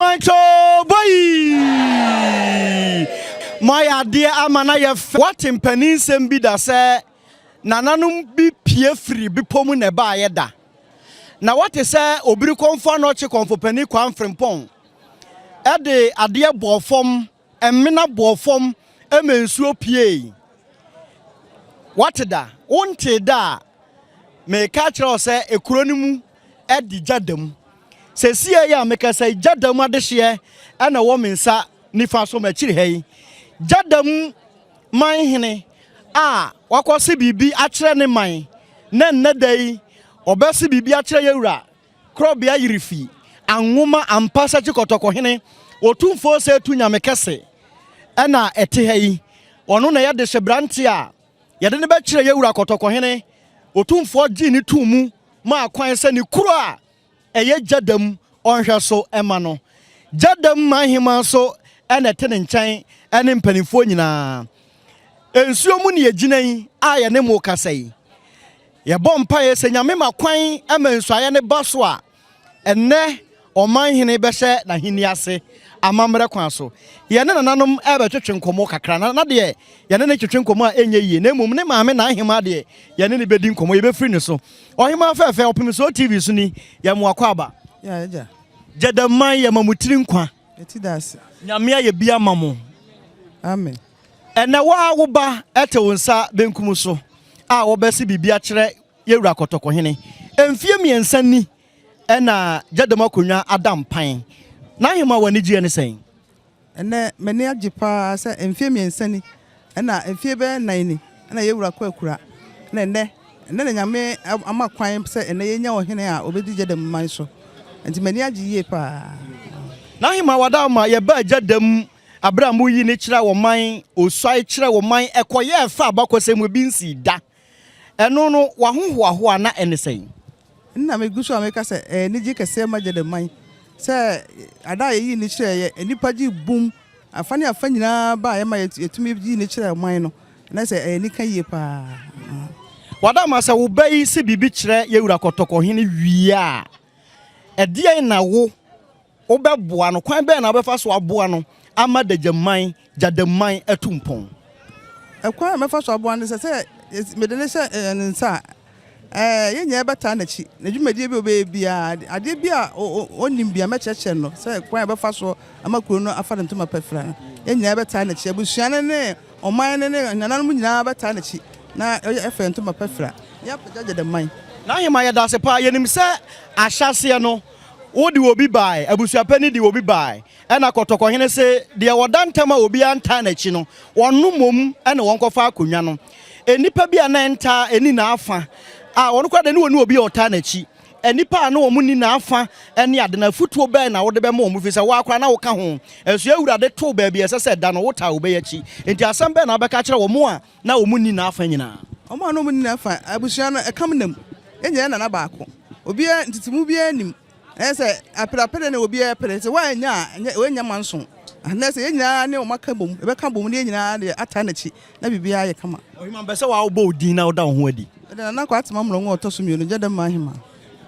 Mancho boy. My idea amana ye what in penisem bi da say nananum bi pie free bi pomu ne ba ye da. Na what is say obiri konfo no che konfo pani kwan frimpon. E de ade bo fom emina bo fom emensuo pie. What da? Wonte da me ka kire o say ekuro ni mu e di Gyadam. Se sia ya me ka say Gyadam adehye e na wo mensa nifa so ma kire hei. Gyadam Gyadamhene a wakwose bibi akire ne man na nnedai obesi bibi akire yewura krobia yirifi anwoma ampasa chikotokohene otumfo se tu nyame kese na ete hei ono na yade hyebranti a yade ne ba kire yewura kotokohene otumfo gi ni tumu ma akwan se ni kuro a eye Gyadam onhwe so ema no Gyadamhene so ene te ne nkyɛn ene mpanimfo nyinaa ensuo mu ne yeginan a ye ne mo kasai ye bompa ye se nyame makwan ama nsuaye ne baso a enne Gyadamhene bɛhyɛ na hini ase amamre kwan so ye ne nananom ebetwetwe nkomo kakra na de ye ne ne twetwe nkomo a enye yie na mum ne maame na ahema de ye ne bedi nkomo ye befiri ne so ohima fefe Opemsuo TV so ni ye mo akwaba ya ja Gyadam ye mamutiri nkwa eti das nyame ye bia mamo amen ena wa wo ba ete wonsa benkum so a wo besi bibia kire yewura kotokohene emfie miensa ni ena Gyadam akonwa adam pan na hema wani gie ne sen ene meni agipa se emfie miensa ni ena emfie be nan ni ena yewura kwa akura na ene nyame amakwan se ene yenya ohene a obedi Gyadam man so enti meni agiye pa na hema wada ma ye ba Gyadam Abramu yi ne kira wo man osai kira wo man ekoye fa abakosem bi nsi da eno no wahohoaho na enesɛn nna me guso ameka se ni ji kese ma Gyadam man se ada yi ni kira ye enipa ji bum afani afanyina ba ye ma yetumi ji ni kira man no na se ni kan ye pa wada ma se wo bai se bibi kira yewura kotokohene wiea edie na wo obeboa no kwan be na obefa so aboa no ama Gyadam atumpon ekwa mefa so abo an se medene se nsa yenya beta na chi na dwumadi bi obebia ade bia onim bia mecheche no se kwa befa so ama kuro no afa ntoma pefra yenya beta na chi abusuane ne oman ne nananom nyina beta na chi na efa ntoma pefra ya Gyadam na hema ya dase pa yenim se ahyase no wodi obi bai abusuapani di obi bai ena kotokohene se de wodantama obi anta na chi no wonu mom ena wonkofa akonwa no enipa bia na enta eni na afa a wonu kwa de ne wonu obi ota na chi enipa na omu ni na afa ene ade na futuo bai na wode be ma omu fi se wa akra na wo ka ho esu awurade to ba bia se da no wota wo be ya chi enti asem bai na beka kire wo mo a na omu ni na afa nyina omo na omu ni na afa abusuano ekam nam enya na na baako obi ntitimu bia nim ese apirapere na obi apere se wanya manso na se nyina ne o maka bom e beka bom ne nyina de ata na chi na bibia ye kama ohima be se wa wo bo din na wo da ho adi na kwa atema mrongo otosumienu Gyadamhene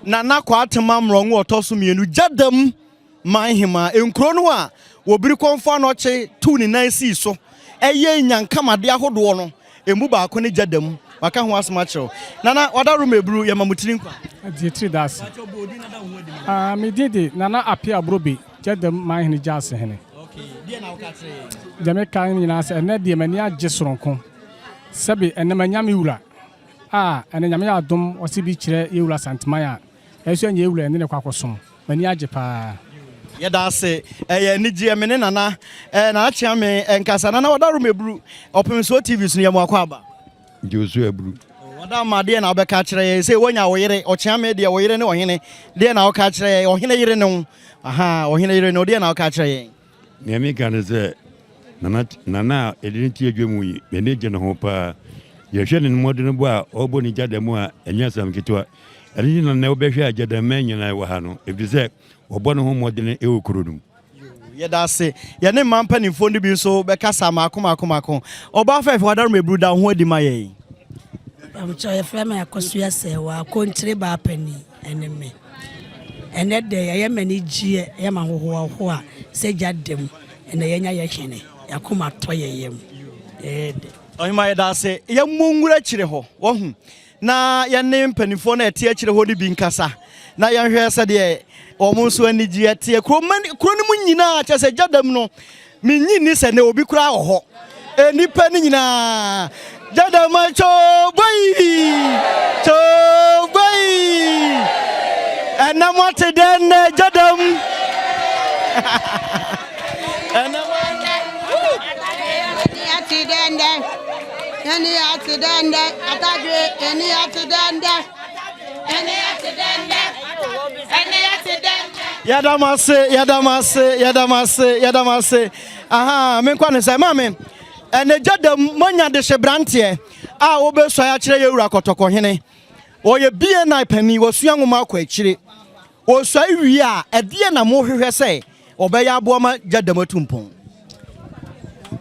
na nakwa atema mrongo otosumienu Gyadamhene enkro no a wobiri konfa no che tu ni nan si so eye nyankamade ahodo no emu ba ko ne Gyadam waka ho asma chiro nana wada room ebru ya mamutiri nkwa dietri das me didi nana apia brobe Gyadamhene Gyadamhene okay die na wakatre jame kan nyina se ene die mani age soronko sebe ene manyame wura ene nyame adom wose bi kire yewura santemaya eso anye yewura ene ne kwakosom mani age pa ye da se ni gie me ne nana na achia me enkasa nana wada room ebru Opemsuo TV so ne yam akwaba Josu ebru wada ma de na obeka kire ye se wonya wo yire ochia me de wo yire ne ohene de na oka kire ye ohene yire ne ohene yire ne de na oka kire ye ne me kan se nana edin ti adwemu yi me ne je ne ho pa ye hwe ne modene bo a obo ni Gyadam a enya sam kitwa edin na obehwe Gyadamhene na wo ha no ebize obo ne ho modene e okurudum ye da se ye ne mampa ni fo ndi bi so be kasa makoma oba fa wada room ebru da ho adi ma ye I'm trying to find my cosua say wa country ba pani enemy and that day I am many G. I am a who say Gyadam, and the Yanya Yakene. I come at Toyam. Oh, my dad say, young Mungura Chireho. Oh, na your name Penifone, a teacher who did be Casa. Now your hair said, almost when the Gia Tia Chromunina, just a Gyadam no. Minis and they will be crowd. Any penny na Gyadam and I'm what then Gyadam and Yadamase. Aha, me kwa ne say mame. Ene Gyadam manya de hyebrantie a obeso ya kire yewura kotoko hene. Oye bie na pani wasua ngoma akwa akire. Osua wi a ede na mo hwehwe say obeya abo ma Gyadam atumpon.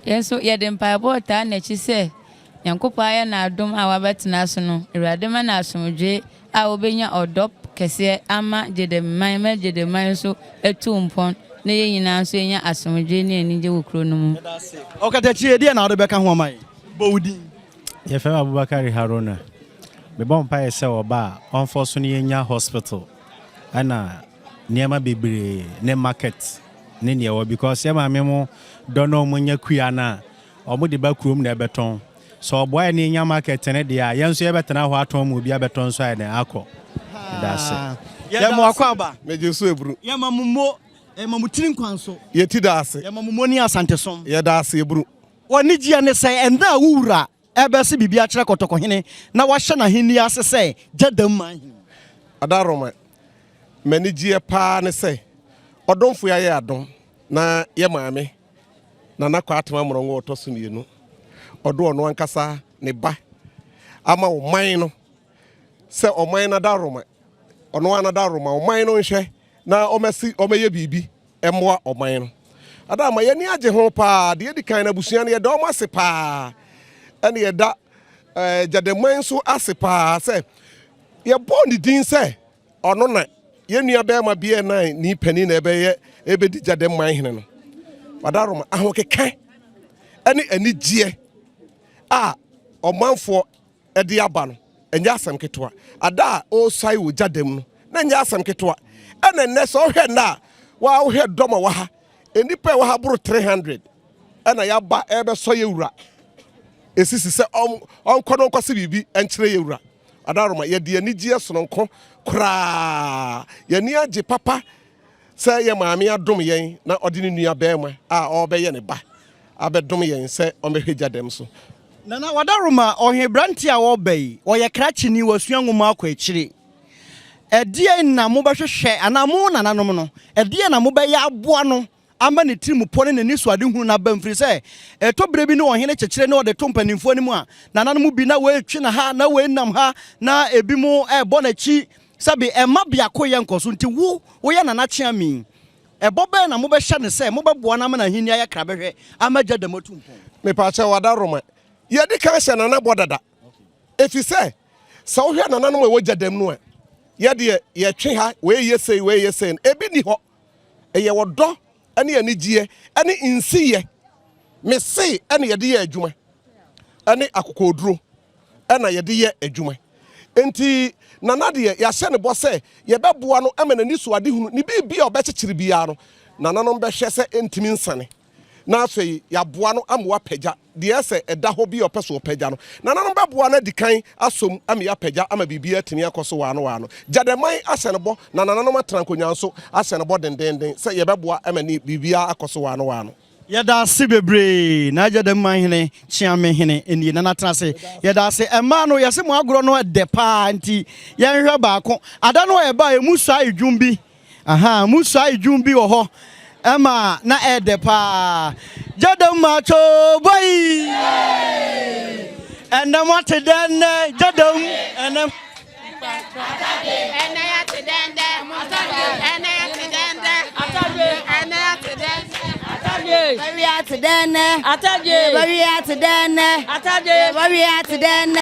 Yeso yede mpaebo ta na chi say Yankopa ya na adom a wabetena so no Awurade ma na asomdwe a obenya odop kese ama Gyadam so etumpon na ye nyina so enya asomdwe na enije wokro no mu. Okatachi ede na odebeka ho mai. Bowudi. Ye fe Abubakar Haruna. Me bon pa ye se oba onfo so ne yenya hospital. Ana niema bebre ne market ne ne wo because ye ma me mo dono mo nya kua na omo de ba krom na beton. So boy ne nya market ne de a yenso ye betena ho aton mo bi abeton so ai ne akọ. That's it. Ye mo akwaba. Me jesu ebru. Ye mamumo mamutiri nkwanso. Ye ti da ase. Ye mamumo ni asantesom. Ye da ase ebru. Woni gia ne say enda wura ebese bibia kire kotoko hene na wahye na heni ase say Gyadam man. Adaroma. Mani gie pa ne say odomfo ya ye adom na ye maame na nakwa atema mrongo otoso mienu. Odo ono ankasa ne ba ama oman no se oman na daroma ono ana daroma oman no nhwe na omeye bibi emmoa oman no adama ye ni age ho pa de di kan na busua ne ye da omase pa ene ye da Gyadam so ase pa se ye bond din se ono na ye nua be ma bie na ni pani na ebe ye ebedi Gyadam hene no adaroma ahokekan ene ani gie a omanfo ede aba no enya asem ketwa ada o sai wo Gyadam no na enya asem ketwa ene ne so hwe na wa hwe doma wa ha enipa wa ha bro 300 ena ya ba ebe so yewura esisi se onkono nkwase bibi enkyere yewura adaroma ye de ani gie sononko kra ye ni age papa se ye maame adom yen na ode ne nua bema a obeye ne ba abedom yen se omehwe Gyadam so. Nana wadaruma ohebranti a wo bai oye krachini wasua ngoma akwa akire edie na mo behwehwe anamu nananom no edie na mo be ya aboa no ama ne tiri mu pone ne niso ade hunu na bamfiri se etobere bi ne ohene kyekire ne ode tompanimfo ne mu a nananom bi na we twi na ha na we nam ha na ebi mu ebo na chi sabi ema bia koye nkoso nti wo ye nana kye ami ebobe na mo be hye ne se mo be boa na ma na hini aye kra behwe ama Gyadam atumpon me pa che wadaroma ye di kan hye nana bodada efi se sa wo hwe nana no we Gyadam no ye de ye twe ha we ye sei ebi ni ho eye wodo ene ani gie ene insiye me se ene ye de ye adwuma ene akokoduro ena ye de ye adwuma enti nana de ya hye ne bo se ye beboa no emene ni so ade hunu ni bibia obekekere bia no nana no behwe se entimi nsane na afei ya boa no amwa pagya de ese eda ho bi opeso pagya no nana no beboa na dikan asom am ya pagya ama bibia atini akoso wa no Gyadam ahye ne bo na nana no matrankonya nso ahye ne bo dendenden se ye beboa amani bibia akoso wa no yeda se bebre na Gyadam hene chiame hene eni na natrase yeda se ema no yese mo agro no de pa nti yenhwe baako ada no e ba emusu ayedwumbi aha musu ayedwumbi wo ho ema na ede pa Gyadam macho boy and what then Gyadam and Very hard to then.